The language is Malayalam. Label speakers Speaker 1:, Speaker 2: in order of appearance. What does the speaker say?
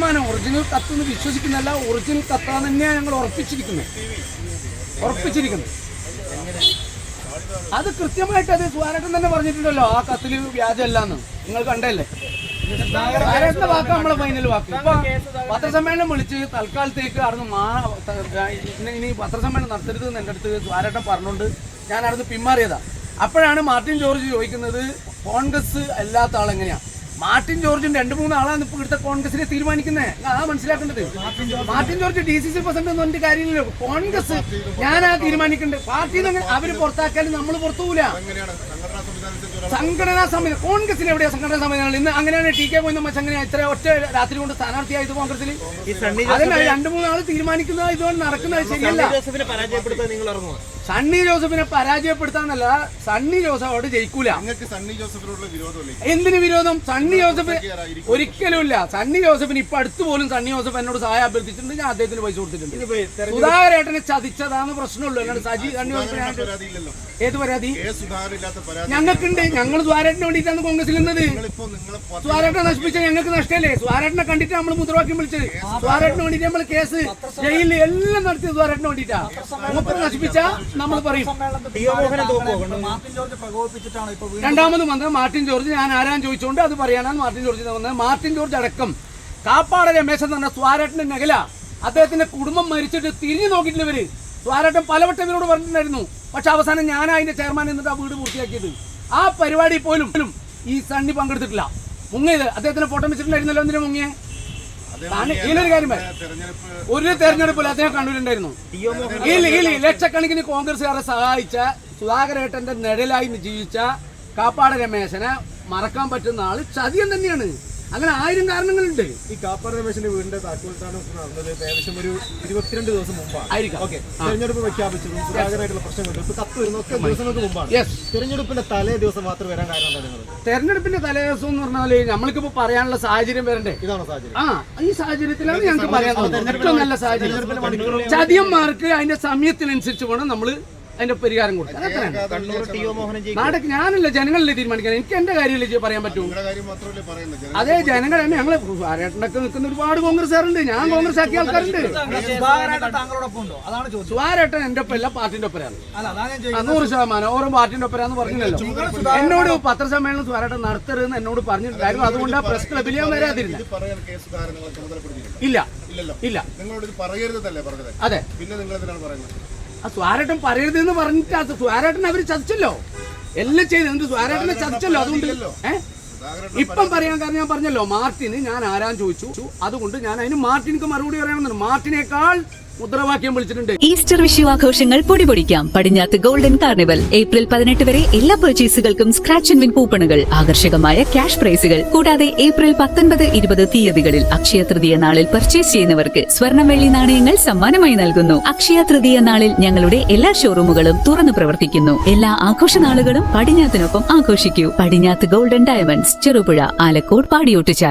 Speaker 1: 100% ഒറിജിനൽ കത്തെന്ന് വിശ്വസിക്കുന്നല്ല, ഒറിജിനൽ കത്താന്ന് തന്നെയാണ് ഞങ്ങൾ ഉറപ്പിച്ചിരിക്കുന്നത്. അത് കൃത്യമായിട്ട് അത് സുധാരേട്ടൻ തന്നെ പറഞ്ഞിട്ടുണ്ടല്ലോ, ആ കത്തിൽ വ്യാജമല്ലാന്ന്. നിങ്ങൾ കണ്ടല്ലേ, സുധാരേട്ടന്റെ വാക്ക് നമ്മളെ ഫൈനൽ വാക്ക്. ഇപ്പൊ പത്രസമ്മേളനം വിളിച്ച് തൽക്കാലത്തേക്ക് അവിടുന്ന് ഇനി പത്രസമ്മേളനം നടത്തരുതെന്ന് എൻ്റെ അടുത്ത് സുധാരേട്ടൻ പറഞ്ഞുകൊണ്ട് ഞാൻ അവിടുന്ന് പിന്മാറിയതാ. അപ്പോഴാണ് മാർട്ടിൻ ജോർജ് ചോദിക്കുന്നത് കോൺഗ്രസ് അല്ലാത്ത ആളെങ്ങനെയാ. മാർട്ടിൻ ജോർജിന്റെ 2-3 ആളാണ് ഇപ്പോൾ ഇവിടുത്തെ കോൺഗ്രസിനെ തീരുമാനിക്കുന്നത്. മനസ്സിലാക്കേണ്ടത് മാർട്ടിൻ ജോർജ് DCC പ്രസിഡന്റ് ഒന്നും എന്റെ കാര്യമില്ലല്ലോ. കോൺഗ്രസ് ഞാനാ തീരുമാനിക്കേണ്ടത്. പാർട്ടിയിൽ നിന്ന് അവര് പുറത്താക്കാനും നമ്മൾ പുറത്തു പോകില്ല. സംഘടനാ സംവിധാനം കോൺഗ്രസിൽ എവിടെയാ സംഘടനാ സംവിധാനങ്ങൾ? ഇന്ന് അങ്ങനെയാണ് TK കോയിന്നമ്മ അങ്ങനെ ഇത്ര ഒറ്റ രാത്രി കൊണ്ട് സ്ഥാനാർത്ഥിയായത് കോൺഗ്രസിൽ. അതിന് 2-3 ആൾ തീരുമാനിക്കുന്നത് ഇതുകൊണ്ട് നടക്കുന്നത് ശരിയല്ല. സണ്ണി ജോസഫിനെ പരാജയപ്പെടുത്താന്നല്ല, സണ്ണി ജോസഫോട് ജയിക്കൂല. എന്തിന് വിരോധം? സണ്ണി ജോസഫ് ഒരിക്കലും ഇല്ല. സണ്ണി ജോസഫിന് ഇപ്പൊ അടുത്ത് പോലും സണ്ണി ജോസഫ് എന്നോട് സഹായം അഭ്യർത്ഥിച്ചിട്ടുണ്ട്, ഞാൻ അദ്ദേഹത്തിന് പൈസ കൊടുത്തിട്ടുണ്ട്. സുധാകരേട്ടനെ ചതിച്ചതാന്ന് പ്രശ്നമുള്ളൂ. അല്ലാണ്ട് സണ്ണി ജോസഫിന് ഏത് പരാതി ഞങ്ങൾക്കുണ്ട്? ഞങ്ങൾ സുധാരേട്ടന് വേണ്ടിയിട്ടാണ് കോൺഗ്രസിൽ നിന്നത്. സുധാരേട്ടനെ നശിപ്പിച്ച ഞങ്ങൾക്ക് നഷ്ടമല്ലേ? സുധാരേട്ടനെ കണ്ടിട്ട് നമ്മൾ മുദ്രാവാക്യം വിളിച്ചത്. സുധാരേട്ടന് വേണ്ടിട്ട് നമ്മൾ കേസ് ജയിലിൽ എല്ലാം നടത്തിയത് സുധാരേട്ടന് വേണ്ടിയിട്ടാ. മൂപ്പര് നശിപ്പിച്ച നമ്മൾ പറയും. രണ്ടാമത് വന്നത് മാർട്ടിൻ ജോർജ്. ഞാൻ ആരാൻ ചോദിച്ചുകൊണ്ട് അത് പറയാനാണ് മാർട്ടിൻ ജോർജ് വന്നത്. മാർട്ടിൻ ജോർജ് അടക്കം കാപ്പാട് രമേശൻ എന്ന് പറഞ്ഞ സുധാരേട്ടന്റെ നഗല, അദ്ദേഹത്തിന്റെ കുടുംബം മരിച്ചിട്ട് തിരിഞ്ഞു നോക്കിയിട്ടില്ല ഇവര്. സുധാരേട്ടൻ പലവട്ടം ഇവരോട് പറഞ്ഞിട്ടുണ്ടായിരുന്നു. പക്ഷെ അവസാനം ഞാൻ അതിന്റെ ചെയർമാൻ എന്നിട്ട് ആ വീട് പൂർത്തിയാക്കിയത്. ആ പരിപാടി പോലും ഈ സണ്ണി പങ്കെടുത്തിട്ടില്ല. മുങ്ങിയത് അദ്ദേഹത്തിന് ഫോട്ടോ വെച്ചിട്ടുണ്ടായിരുന്നല്ലോ. എന്തിനാ മുങ്ങിയെ? ഇതിലൊരു കാര്യം ഒരു തെരഞ്ഞെടുപ്പിൽ അദ്ദേഹം കണ്ണൂരുണ്ടായിരുന്നു. ലക്ഷക്കണക്കിന് കോൺഗ്രസുകാരെ സഹായിച്ച സുധാകരേട്ടന്റെ നിഴലായി ജീവിച്ച കാപ്പാട് രമേശനെ മറക്കാൻ പറ്റുന്ന ആള് ചതിയൻ തന്നെയാണ്. അങ്ങനെ 1000 കാരണങ്ങളുണ്ട്.
Speaker 2: ഈ കാപ്പാട് രമേശന്റെ വീടിന്റെ താക്കോൽദാനം നടന്നത് ഏകദേശം ഒരു 22 ദിവസം മുമ്പാണ്. തെരഞ്ഞെടുപ്പ് പ്രഖ്യാപിച്ചതും സുധാകരായിട്ടുള്ള പ്രശ്നങ്ങളുണ്ട്. ഇപ്പൊ കത്ത് വരുന്ന ഒക്കെ ദിവസങ്ങൾക്ക് മുമ്പാണ്. തെരഞ്ഞെടുപ്പിന്റെ തലേ ദിവസം മാത്രം വരാൻ കാരണം എന്താണ്?
Speaker 1: തെരഞ്ഞെടുപ്പിന്റെ തലേ ദിവസം എന്ന് പറഞ്ഞാല് നമ്മൾക്കിപ്പോ പറയാനുള്ള സാഹചര്യം വരണ്ടേ?
Speaker 2: ഇതാണ് സാഹചര്യം.
Speaker 1: ഈ സാഹചര്യത്തിലാണ് ഞങ്ങൾക്ക് പറയാനുള്ളത്. ഏറ്റവും നല്ല സാഹചര്യം. ചതിയന്മാർക്ക് അതിന്റെ സമയത്തിനനുസരിച്ച് വേണം നമ്മള് അതിന്റെ പരിഹാരം കൊടുക്കാം. നാടക ഞാനല്ല, ജനങ്ങളല്ലേ തീരുമാനിക്കാൻ. എനിക്ക് എന്റെ കാര്യമല്ലേ പറയാൻ പറ്റൂ. അതേ ജനങ്ങൾ തന്നെ. ഞങ്ങള് സുധാരേട്ടനൊക്കെ നിൽക്കുന്ന ഒരുപാട് കോൺഗ്രസ്സുകാരുണ്ട്. ഞാൻ കോൺഗ്രസ് ആക്കിയ ആൾക്കാരുണ്ട്. സുധാരേട്ടൻ എന്റെ ഒപ്പം അല്ല, പാർട്ടിന്റെ ഒപ്പരാണ്. 100% ഓരോ പാർട്ടിന്റെ ഒപ്പരാന്ന് പറഞ്ഞില്ലല്ലോ. എന്നോട് പത്രസമ്മേളനം സുധാരേട്ടൻ നടത്തരുതെന്ന് എന്നോട് പറഞ്ഞിട്ടുണ്ടായിരുന്നു. അതുകൊണ്ട് ആ പ്രസ് ക്ലബിൽ ഞാൻ വരാതിരുന്നു. ഇല്ല. അതെ, സുധാരേട്ടൻ പറയരുതെന്ന് പറഞ്ഞിട്ട് സുധാരേട്ടൻ അവര് ചതിച്ചല്ലോ, എല്ലാം ചെയ്ത് സുധാരേട്ടനെ ചതിച്ചല്ലോ. അതുകൊണ്ട് ഇപ്പം പറയാൻ കാരണം ഞാൻ പറഞ്ഞല്ലോ, മാർട്ടിന് ഞാൻ ആരാൻ ചോദിച്ചു. അതുകൊണ്ട് ഞാൻ അതിന് മാർട്ടിനിക്ക് മറുപടി പറയണമെന്നാണ്. മാർട്ടിനേക്കാൾ മുദ്രാവാക്യം വിളിച്ചിട്ടുണ്ട്.
Speaker 3: ഈസ്റ്റർ വിഷു ആഘോഷങ്ങൾ പൊടിപൊടിക്കാം. പടിഞ്ഞാത്ത് ഗോൾഡൻ കാർണിവൽ ഏപ്രിൽ 18 വരെ എല്ലാ പർച്ചേസുകൾക്കും സ്ക്രാച്ച് ആൻഡ് വിൻ കൂപ്പണുകൾ, ആകർഷകമായ ക്യാഷ് പ്രൈസുകൾ. കൂടാതെ ഏപ്രിൽ 19, 20 തീയതികളിൽ അക്ഷയ തൃതീയ നാളിൽ പർച്ചേസ് ചെയ്യുന്നവർക്ക് സ്വർണ്ണം വെള്ളി നാണയങ്ങൾ സമ്മാനമായി നൽകുന്നു. അക്ഷയ തൃതീയ നാളിൽ ഞങ്ങളുടെ എല്ലാ ഷോറൂമുകളും തുറന്നു പ്രവർത്തിക്കുന്നു. എല്ലാ ആഘോഷ നാളുകളും പടിഞ്ഞാത്തിനൊപ്പം ആഘോഷിക്കൂ. പടിഞ്ഞാത്ത് ഗോൾഡൻ ഡയമണ്ട്സ്, ചെറുപുഴ, ആലക്കോട്, പാടിയോട്ടുചാൽ.